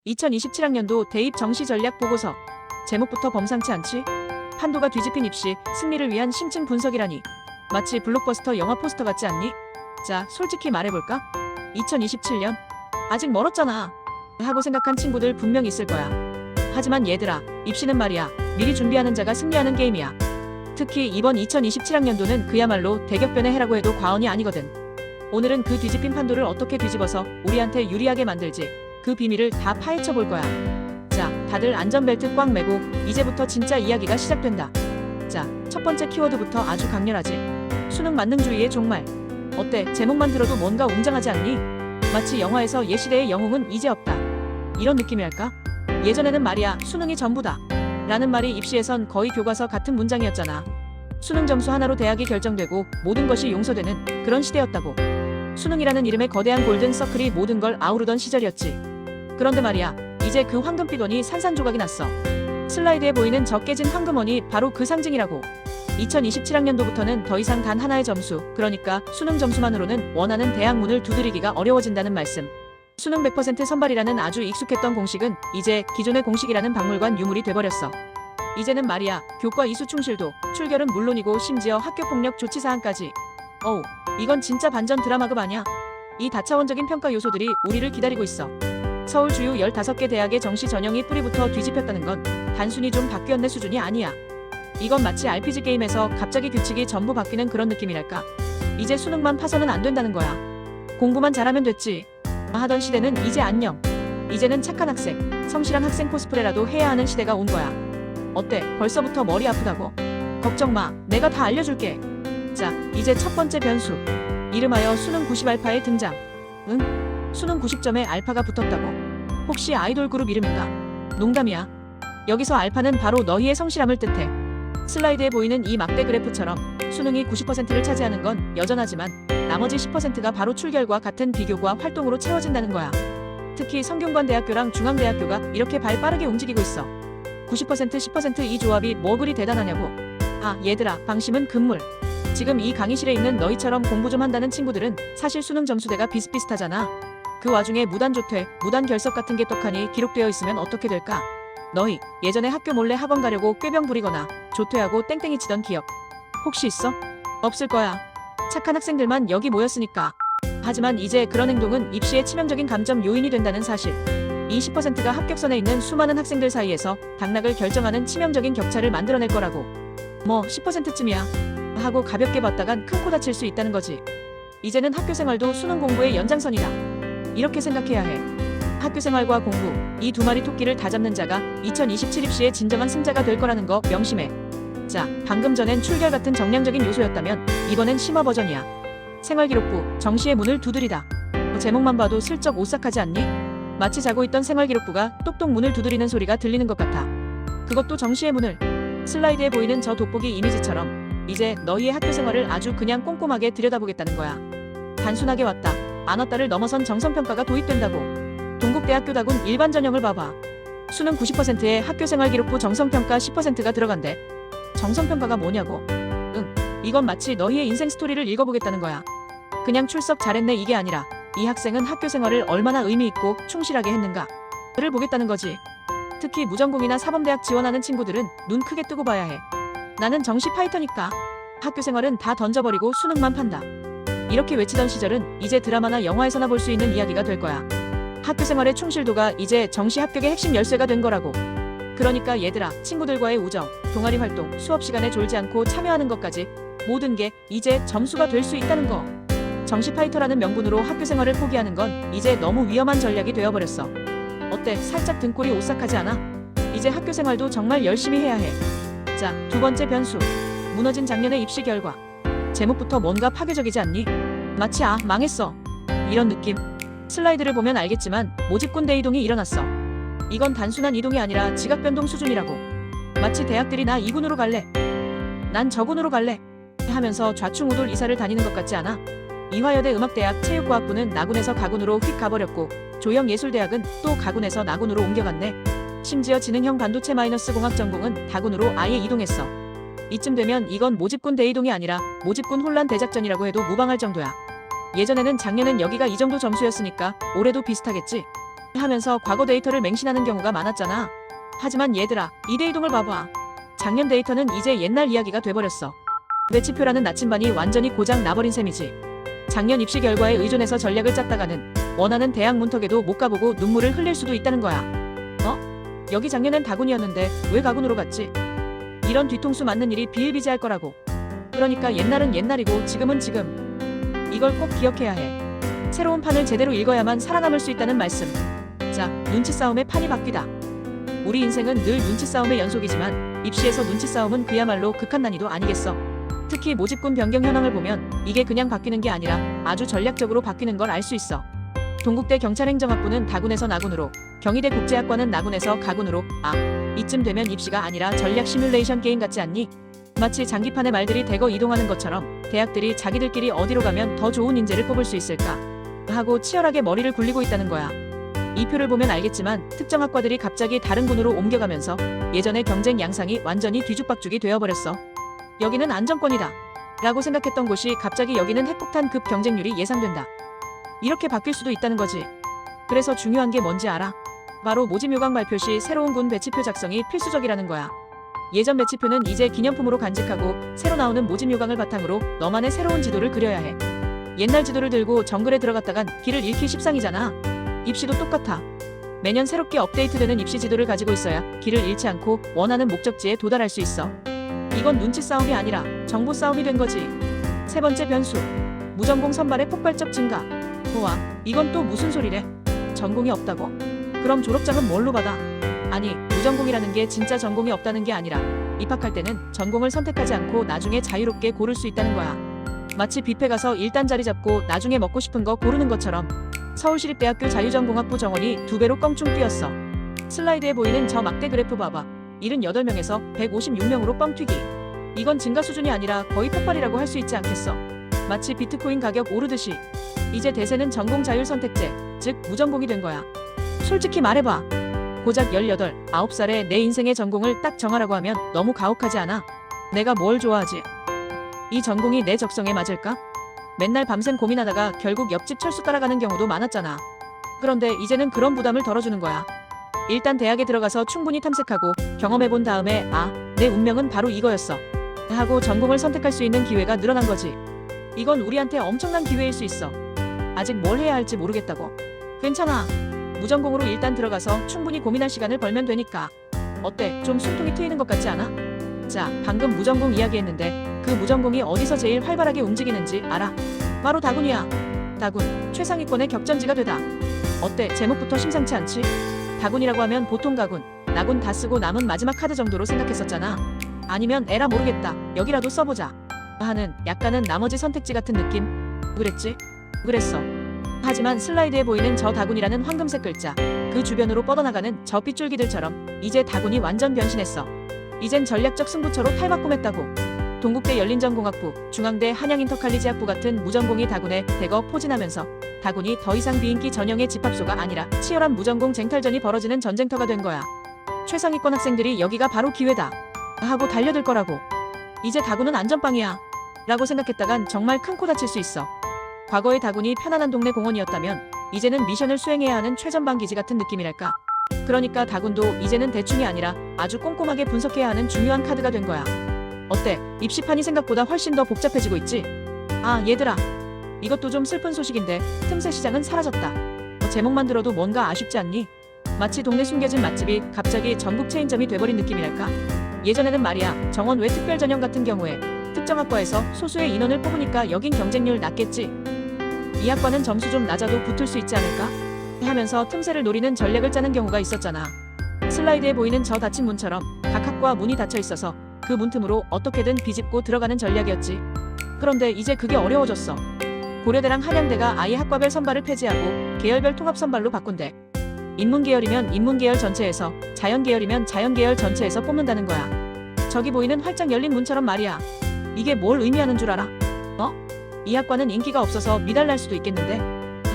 2027학년도 대입 정시 전략 보고서. 제목부터 범상치 않지? 판도가 뒤집힌 입시, 승리를 위한 심층 분석이라니. 마치 블록버스터 영화 포스터 같지 않니? 자, 솔직히 말해볼까? 2027년? 아직 멀었잖아. 하고 생각한 친구들 분명 있을 거야. 하지만 얘들아, 입시는 말이야, 미리 준비하는 자가 승리하는 게임이야. 특히 이번 2027학년도는 그야말로 대격변의 해라고 해도 과언이 아니거든. 오늘은 그 뒤집힌 판도를 어떻게 뒤집어서 우리한테 유리하게 만들지, 그 비밀을 다 파헤쳐 볼 거야. 자, 다들 안전벨트 꽉 매고 이제부터 진짜 이야기가 시작된다. 자, 첫 번째 키워드부터 아주 강렬하지. 수능 만능주의의 종말. 어때? 제목만 들어도 뭔가 웅장하지 않니? 마치 영화에서 옛시대의 영웅은 이제 없다, 이런 느낌이랄까? 예전에는 말이야, 수능이 전부다 라는 말이 입시에선 거의 교과서 같은 문장이었잖아. 수능 점수 하나로 대학이 결정되고 모든 것이 용서되는 그런 시대였다고. 수능이라는 이름의 거대한 골든 서클이 모든 걸 아우르던 시절이었지. 그런데 말이야, 이제 그 황금비돈이 산산조각이 났어. 슬라이드에 보이는 저 깨진 황금원이 바로 그 상징이라고. 2027학년도부터는 더 이상 단 하나의 점수, 그러니까 수능 점수만으로는 원하는 대학 문을 두드리기가 어려워진다는 말씀. 수능 100% 선발이라는 아주 익숙했던 공식은 이제 기존의 공식이라는 박물관 유물이 돼버렸어. 이제는 말이야, 교과 이수 충실도, 출결은 물론이고 심지어 학교폭력 조치 사항까지. 어우, 이건 진짜 반전 드라마급 아냐? 이 다차원적인 평가 요소들이 우리를 기다리고 있어. 서울 주요 15개 대학의 정시 전형이 뿌리부터 뒤집혔다는 건 단순히 좀 바뀌었네 수준이 아니야. 이건 마치 RPG 게임에서 갑자기 규칙이 전부 바뀌는 그런 느낌이랄까. 이제 수능만 파서는 안 된다는 거야. 공부만 잘하면 됐지 하던 시대는 이제 안녕. 이제는 착한 학생, 성실한 학생 코스프레라도 해야 하는 시대가 온 거야. 어때? 벌써부터 머리 아프다고? 걱정 마, 내가 다 알려줄게. 자, 이제 첫 번째 변수. 이름하여 수능 90 알파의 등장. 응? 수능 90점에 알파가 붙었다고? 혹시 아이돌 그룹 이름인가? 농담이야. 여기서 알파는 바로 너희의 성실함을 뜻해. 슬라이드에 보이는 이 막대 그래프처럼 수능이 90%를 차지하는 건 여전하지만 나머지 10%가 바로 출결과 같은 비교과 활동으로 채워진다는 거야. 특히 성균관대학교랑 중앙대학교가 이렇게 발 빠르게 움직이고 있어. 90% 10% 이 조합이 뭐 그리 대단하냐고. 아, 얘들아, 방심은 금물. 지금 이 강의실에 있는 너희처럼 공부 좀 한다는 친구들은 사실 수능 점수대가 비슷비슷하잖아. 그 와중에 무단 조퇴, 무단 결석 같은 게 떡하니 기록되어 있으면 어떻게 될까? 너희 예전에 학교 몰래 학원 가려고 꾀병 부리거나 조퇴하고 땡땡이 치던 기억 혹시 있어? 없을 거야. 착한 학생들만 여기 모였으니까. 하지만 이제 그런 행동은 입시의 치명적인 감점 요인이 된다는 사실. 이 10%가 합격선에 있는 수많은 학생들 사이에서 당락을 결정하는 치명적인 격차를 만들어낼 거라고. 뭐 10%쯤이야 하고 가볍게 봤다간 큰 코 다칠 수 있다는 거지. 이제는 학교생활도 수능 공부의 연장선이다, 이렇게 생각해야 해. 학교생활과 공부, 이 두 마리 토끼를 다 잡는 자가 2027 입시의 진정한 승자가 될 거라는 거 명심해. 자, 방금 전엔 출결 같은 정량적인 요소였다면 이번엔 심화 버전이야. 생활기록부, 정시의 문을 두드리다. 제목만 봐도 슬쩍 오싹하지 않니? 마치 자고 있던 생활기록부가 똑똑 문을 두드리는 소리가 들리는 것 같아. 그것도 정시의 문을. 슬라이드에 보이는 저 돋보기 이미지처럼 이제 너희의 학교생활을 아주 그냥 꼼꼼하게 들여다보겠다는 거야. 단순하게 왔다, 안 왔다를 넘어선 정성평가가 도입된다고. 동국대학교다군 일반 전형을 봐봐. 수능 90%에 학교생활기록부 정성평가 10%가 들어간대. 정성평가가 뭐냐고. 응, 이건 마치 너희의 인생 스토리를 읽어보겠다는 거야. 그냥 출석 잘했네 이게 아니라 이 학생은 학교생활을 얼마나 의미있고 충실하게 했는가 를 보겠다는 거지. 특히 무전공이나 사범대학 지원하는 친구들은 눈 크게 뜨고 봐야 해. 나는 정시 파이터니까. 학교생활은 다 던져버리고 수능만 판다, 이렇게 외치던 시절은 이제 드라마나 영화에서나 볼 수 있는 이야기가 될 거야. 학교생활의 충실도가 이제 정시 합격의 핵심 열쇠가 된 거라고. 그러니까 얘들아, 친구들과의 우정, 동아리 활동, 수업 시간에 졸지 않고 참여하는 것까지 모든 게 이제 점수가 될 수 있다는 거. 정시 파이터라는 명분으로 학교생활을 포기하는 건 이제 너무 위험한 전략이 되어버렸어. 어때? 살짝 등골이 오싹하지 않아? 이제 학교생활도 정말 열심히 해야 해. 자, 두 번째 변수. 무너진 작년의 입시 결과. 제목부터 뭔가 파괴적이지 않니? 마치 아, 망했어, 이런 느낌. 슬라이드를 보면 알겠지만 모집군 대이동이 일어났어. 이건 단순한 이동이 아니라 지각 변동 수준이라고. 마치 대학들이 나 이 군으로 갈래, 난 저 군으로 갈래 하면서 좌충우돌 이사를 다니는 것 같지 않아? 이화여대 음악대학 체육과학부는 나군에서 가군으로 휙 가버렸고 조영예술대학은 또 가군에서 나군으로 옮겨갔네. 심지어 지능형 반도체 마이너스 공학 전공은 다군으로 아예 이동했어. 이쯤 되면 이건 모집군 대이동이 아니라 모집군 혼란 대작전이라고 해도 무방할 정도야. 예전에는 작년엔 여기가 이 정도 점수였으니까 올해도 비슷하겠지 하면서 과거 데이터를 맹신하는 경우가 많았잖아. 하지만 얘들아, 이대 이동을 봐봐. 작년 데이터는 이제 옛날 이야기가 돼버렸어. 배치표라는 나침반이 완전히 고장 나버린 셈이지. 작년 입시 결과에 의존해서 전략을 짰다가는 원하는 대학 문턱에도 못 가보고 눈물을 흘릴 수도 있다는 거야. 여기 작년엔 다군이었는데 왜 가군으로 갔지? 이런 뒤통수 맞는 일이 비일비재할 거라고. 그러니까 옛날은 옛날이고 지금은 지금. 이걸 꼭 기억해야 해. 새로운 판을 제대로 읽어야만 살아남을 수 있다는 말씀. 자, 눈치 싸움의 판이 바뀌다. 우리 인생은 늘 눈치 싸움의 연속이지만 입시에서 눈치 싸움은 그야말로 극한 난이도 아니겠어. 특히 모집군 변경 현황을 보면 이게 그냥 바뀌는 게 아니라 아주 전략적으로 바뀌는 걸 알 수 있어. 동국대 경찰행정학부는 다군에서 나군으로, 경희대 국제학과는 나군에서 가군으로. 이쯤 되면 입시가 아니라 전략 시뮬레이션 게임 같지 않니? 마치 장기판의 말들이 대거 이동하는 것처럼 대학들이 자기들끼리 어디로 가면 더 좋은 인재를 뽑을 수 있을까 하고 치열하게 머리를 굴리고 있다는 거야. 이 표를 보면 알겠지만 특정 학과들이 갑자기 다른 군으로 옮겨가면서 예전의 경쟁 양상이 완전히 뒤죽박죽이 되어버렸어. 여기는 안정권이다 라고 생각했던 곳이 갑자기 여기는 핵폭탄급 경쟁률이 예상된다. 이렇게 바뀔 수도 있다는 거지. 그래서 중요한 게 뭔지 알아? 바로 모집 요강 발표 시 새로운 군 배치표 작성이 필수적이라는 거야. 예전 배치표는 이제 기념품으로 간직하고 새로 나오는 모집 요강을 바탕으로 너만의 새로운 지도를 그려야 해. 옛날 지도를 들고 정글에 들어갔다간 길을 잃기 십상이잖아. 입시도 똑같아. 매년 새롭게 업데이트되는 입시 지도를 가지고 있어야 길을 잃지 않고 원하는 목적지에 도달할 수 있어. 이건 눈치 싸움이 아니라 정보 싸움이 된 거지. 세 번째 변수. 무전공 선발의 폭발적 증가. 우와, 이건 또 무슨 소리래? 전공이 없다고? 그럼 졸업장은 뭘로 받아? 아니, 무전공이라는 게 진짜 전공이 없다는 게 아니라 입학할 때는 전공을 선택하지 않고 나중에 자유롭게 고를 수 있다는 거야. 마치 뷔페 가서 일단 자리 잡고 나중에 먹고 싶은 거 고르는 것처럼 서울시립대학교 자유전공학부 정원이 2배로 껑충 뛰었어. 슬라이드에 보이는 저 막대 그래프 봐봐. 78명에서 156명으로 뻥튀기. 이건 증가 수준이 아니라 거의 폭발이라고 할 수 있지 않겠어? 마치 비트코인 가격 오르듯이. 이제 대세는 전공 자율 선택제, 즉 무전공이 된 거야. 솔직히 말해봐. 고작 18, 9살에 내 인생의 전공을 딱 정하라고 하면 너무 가혹하지 않아? 내가 뭘 좋아하지? 이 전공이 내 적성에 맞을까? 맨날 밤샘 고민하다가 결국 옆집 철수 따라가는 경우도 많았잖아. 그런데 이제는 그런 부담을 덜어주는 거야. 일단 대학에 들어가서 충분히 탐색하고 경험해본 다음에 내 운명은 바로 이거였어 하고 전공을 선택할 수 있는 기회가 늘어난 거지. 이건 우리한테 엄청난 기회일 수 있어. 아직 뭘 해야 할지 모르겠다고? 괜찮아. 무전공으로 일단 들어가서 충분히 고민할 시간을 벌면 되니까. 어때? 좀 숨통이 트이는 것 같지 않아? 자, 방금 무전공 이야기했는데 그 무전공이 어디서 제일 활발하게 움직이는지 알아? 바로 다군이야. 다군, 최상위권의 격전지가 되다. 어때? 제목부터 심상치 않지? 다군이라고 하면 보통 가군, 나군 다 쓰고 남은 마지막 카드 정도로 생각했었잖아. 아니면 에라 모르겠다, 여기라도 써보자 하는 약간은 나머지 선택지 같은 느낌? 그랬지? 그랬어. 하지만 슬라이드에 보이는 저 다군이라는 황금색 글자, 그 주변으로 뻗어나가는 저 빗줄기들처럼 이제 다군이 완전 변신했어. 이젠 전략적 승부처로 탈바꿈했다고. 동국대 열린전공학부, 중앙대 한양인터칼리지학부 같은 무전공이 다군에 대거 포진하면서 다군이 더 이상 비인기 전형의 집합소가 아니라 치열한 무전공 쟁탈전이 벌어지는 전쟁터가 된 거야. 최상위권 학생들이 여기가 바로 기회다 하고 달려들 거라고. 이제 다군은 안전빵이야 라고 생각했다간 정말 큰 코 다칠 수 있어. 과거의 다군이 편안한 동네 공원이었다면 이제는 미션을 수행해야 하는 최전방 기지 같은 느낌이랄까. 그러니까 다군도 이제는 대충이 아니라 아주 꼼꼼하게 분석해야 하는 중요한 카드가 된 거야. 어때? 입시판이 생각보다 훨씬 더 복잡해지고 있지? 얘들아, 이것도 좀 슬픈 소식인데 틈새 시장은 사라졌다. 제목만 들어도 뭔가 아쉽지 않니? 마치 동네 숨겨진 맛집이 갑자기 전국 체인점이 돼버린 느낌이랄까? 예전에는 말이야, 정원 외 특별 전형 같은 경우에 특정 학과에서 소수의 인원을 뽑으니까 여긴 경쟁률 낮겠지? 이 학과는 점수 좀 낮아도 붙을 수 있지 않을까? 하면서 틈새를 노리는 전략을 짜는 경우가 있었잖아. 슬라이드에 보이는 저 닫힌 문처럼 각 학과 문이 닫혀 있어서 그 문틈으로 어떻게든 비집고 들어가는 전략이었지. 그런데 이제 그게 어려워졌어. 고려대랑 한양대가 아예 학과별 선발을 폐지하고 계열별 통합 선발로 바꾼대. 인문계열이면 인문계열 전체에서, 자연계열이면 자연계열 전체에서 뽑는다는 거야. 저기 보이는 활짝 열린 문처럼 말이야. 이게 뭘 의미하는 줄 알아? 이 학과는 인기가 없어서 미달날 수도 있겠는데?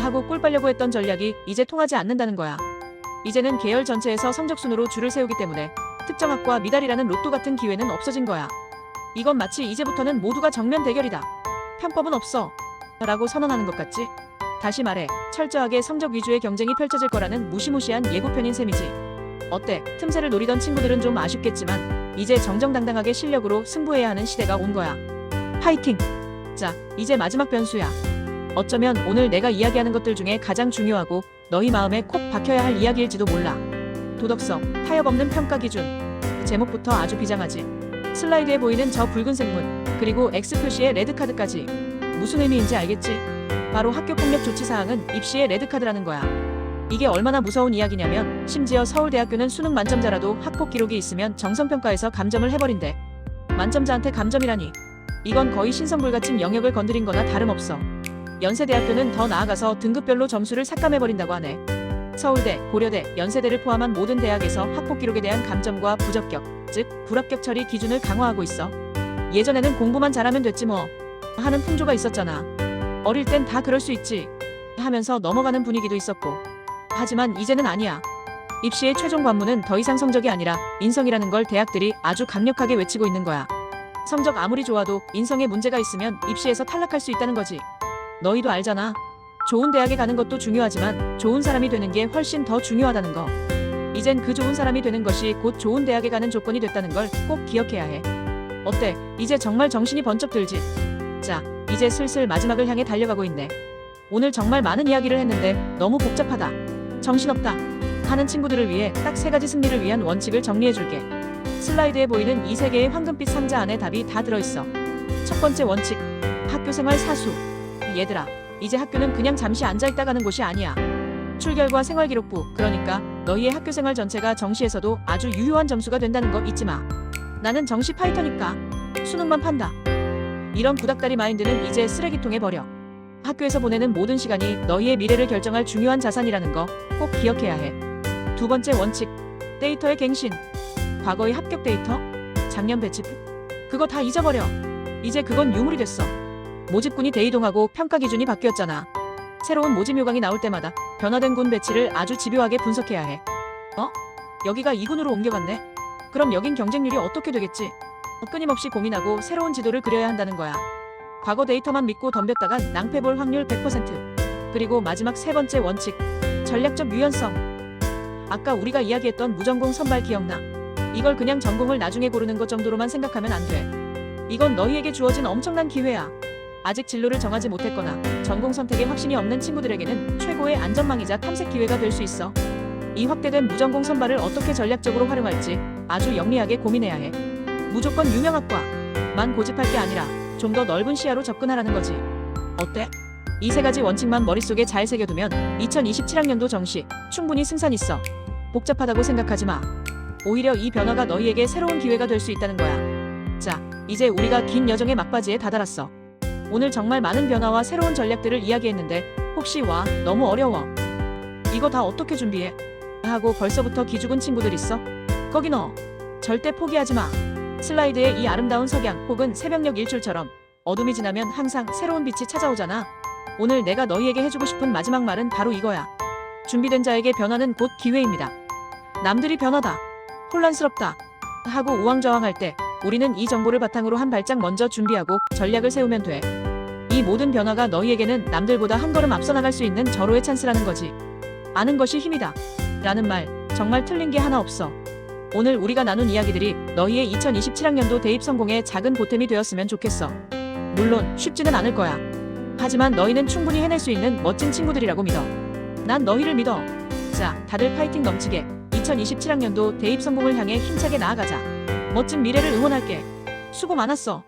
하고 꿀 빨려고 했던 전략이 이제 통하지 않는다는 거야. 이제는 계열 전체에서 성적순으로 줄을 세우기 때문에 특정 학과 미달이라는 로또 같은 기회는 없어진 거야. 이건 마치 이제부터는 모두가 정면 대결이다, 편법은 없어 라고 선언하는 것 같지? 다시 말해, 철저하게 성적 위주의 경쟁이 펼쳐질 거라는 무시무시한 예고편인 셈이지. 어때? 틈새를 노리던 친구들은 좀 아쉽겠지만 이제 정정당당하게 실력으로 승부해야 하는 시대가 온 거야. 파이팅! 자, 이제 마지막 변수야. 어쩌면 오늘 내가 이야기하는 것들 중에 가장 중요하고 너희 마음에 콕 박혀야 할 이야기일지도 몰라. 도덕성, 타협 없는 평가 기준. 제목부터 아주 비장하지. 슬라이드에 보이는 저 붉은색 문, 그리고 X 표시의 레드카드까지. 무슨 의미인지 알겠지? 바로 학교폭력 조치사항은 입시의 레드카드라는 거야. 이게 얼마나 무서운 이야기냐면 심지어 서울대학교는 수능 만점자라도 학폭 기록이 있으면 정성평가에서 감점을 해버린대. 만점자한테 감점이라니. 이건 거의 신성불가침 영역을 건드린 거나 다름없어. 연세대학교는 더 나아가서 등급별로 점수를 삭감해버린다고 하네. 서울대, 고려대, 연세대를 포함한 모든 대학에서 학폭 기록에 대한 감점과 부적격, 즉 불합격 처리 기준을 강화하고 있어. 예전에는 공부만 잘하면 됐지 뭐 하는 풍조가 있었잖아. 어릴 땐 다 그럴 수 있지 하면서 넘어가는 분위기도 있었고. 하지만 이제는 아니야. 입시의 최종 관문은 더 이상 성적이 아니라 인성이라는 걸 대학들이 아주 강력하게 외치고 있는 거야. 성적 아무리 좋아도 인성에 문제가 있으면 입시에서 탈락할 수 있다는 거지. 너희도 알잖아. 좋은 대학에 가는 것도 중요하지만 좋은 사람이 되는 게 훨씬 더 중요하다는 거. 이젠 그 좋은 사람이 되는 것이 곧 좋은 대학에 가는 조건이 됐다는 걸 꼭 기억해야 해. 어때? 이제 정말 정신이 번쩍 들지? 자, 이제 슬슬 마지막을 향해 달려가고 있네. 오늘 정말 많은 이야기를 했는데 너무 복잡하다, 정신없다 하는 친구들을 위해 딱 3가지 승리를 위한 원칙을 정리해줄게. 슬라이드에 보이는 이 3개의 황금빛 상자 안에 답이 다 들어있어. 첫 번째 원칙, 학교생활 사수. 얘들아, 이제 학교는 그냥 잠시 앉아있다 가는 곳이 아니야. 출결과 생활기록부, 그러니까 너희의 학교생활 전체가 정시에서도 아주 유효한 점수가 된다는 거 잊지 마. 나는 정시 파이터니까 수능만 판다. 이런 구닥다리 마인드는 이제 쓰레기통에 버려. 학교에서 보내는 모든 시간이 너희의 미래를 결정할 중요한 자산이라는 거 꼭 기억해야 해. 두 번째 원칙, 데이터의 갱신. 과거의 합격 데이터, 작년 배치부, 그거 다 잊어버려. 이제 그건 유물이 됐어. 모집군이 대이동하고 평가 기준이 바뀌었잖아. 새로운 모집 요강이 나올 때마다 변화된 군 배치를 아주 집요하게 분석해야 해. 여기가 2군으로 옮겨갔네? 그럼 여긴 경쟁률이 어떻게 되겠지? 끊임없이 고민하고 새로운 지도를 그려야 한다는 거야. 과거 데이터만 믿고 덤볐다간 낭패볼 확률 100%. 그리고 마지막 3번째 원칙, 전략적 유연성. 아까 우리가 이야기했던 무전공 선발 기억나? 이걸 그냥 전공을 나중에 고르는 것 정도로만 생각하면 안 돼. 이건 너희에게 주어진 엄청난 기회야. 아직 진로를 정하지 못했거나 전공 선택에 확신이 없는 친구들에게는 최고의 안전망이자 탐색 기회가 될 수 있어. 이 확대된 무전공 선발을 어떻게 전략적으로 활용할지 아주 영리하게 고민해야 해. 무조건 유명학과만 고집할 게 아니라 좀 더 넓은 시야로 접근하라는 거지. 어때? 이 3가지 원칙만 머릿속에 잘 새겨두면 2027학년도 정시 충분히 승산 있어. 복잡하다고 생각하지 마. 오히려 이 변화가 너희에게 새로운 기회가 될 수 있다는 거야. 자, 이제 우리가 긴 여정의 막바지에 다다랐어. 오늘 정말 많은 변화와 새로운 전략들을 이야기했는데 혹시 너무 어려워, 이거 다 어떻게 준비해? 하고 벌써부터 기죽은 친구들 있어? 거기 너 절대 포기하지 마. 슬라이드의 이 아름다운 석양 혹은 새벽녘 일출처럼 어둠이 지나면 항상 새로운 빛이 찾아오잖아. 오늘 내가 너희에게 해주고 싶은 마지막 말은 바로 이거야. 준비된 자에게 변화는 곧 기회입니다. 남들이 변화다, 혼란스럽다 하고 우왕좌왕할 때 우리는 이 정보를 바탕으로 한 발짝 먼저 준비하고 전략을 세우면 돼. 이 모든 변화가 너희에게는 남들보다 한 걸음 앞서 나갈 수 있는 절호의 찬스라는 거지. 아는 것이 힘이다 라는 말 정말 틀린 게 하나 없어. 오늘 우리가 나눈 이야기들이 너희의 2027학년도 대입 성공에 작은 보탬이 되었으면 좋겠어. 물론 쉽지는 않을 거야. 하지만 너희는 충분히 해낼 수 있는 멋진 친구들이라고 믿어. 난 너희를 믿어. 자, 다들 파이팅 넘치게 2027학년도 대입 성공을 향해 힘차게 나아가자. 멋진 미래를 응원할게. 수고 많았어.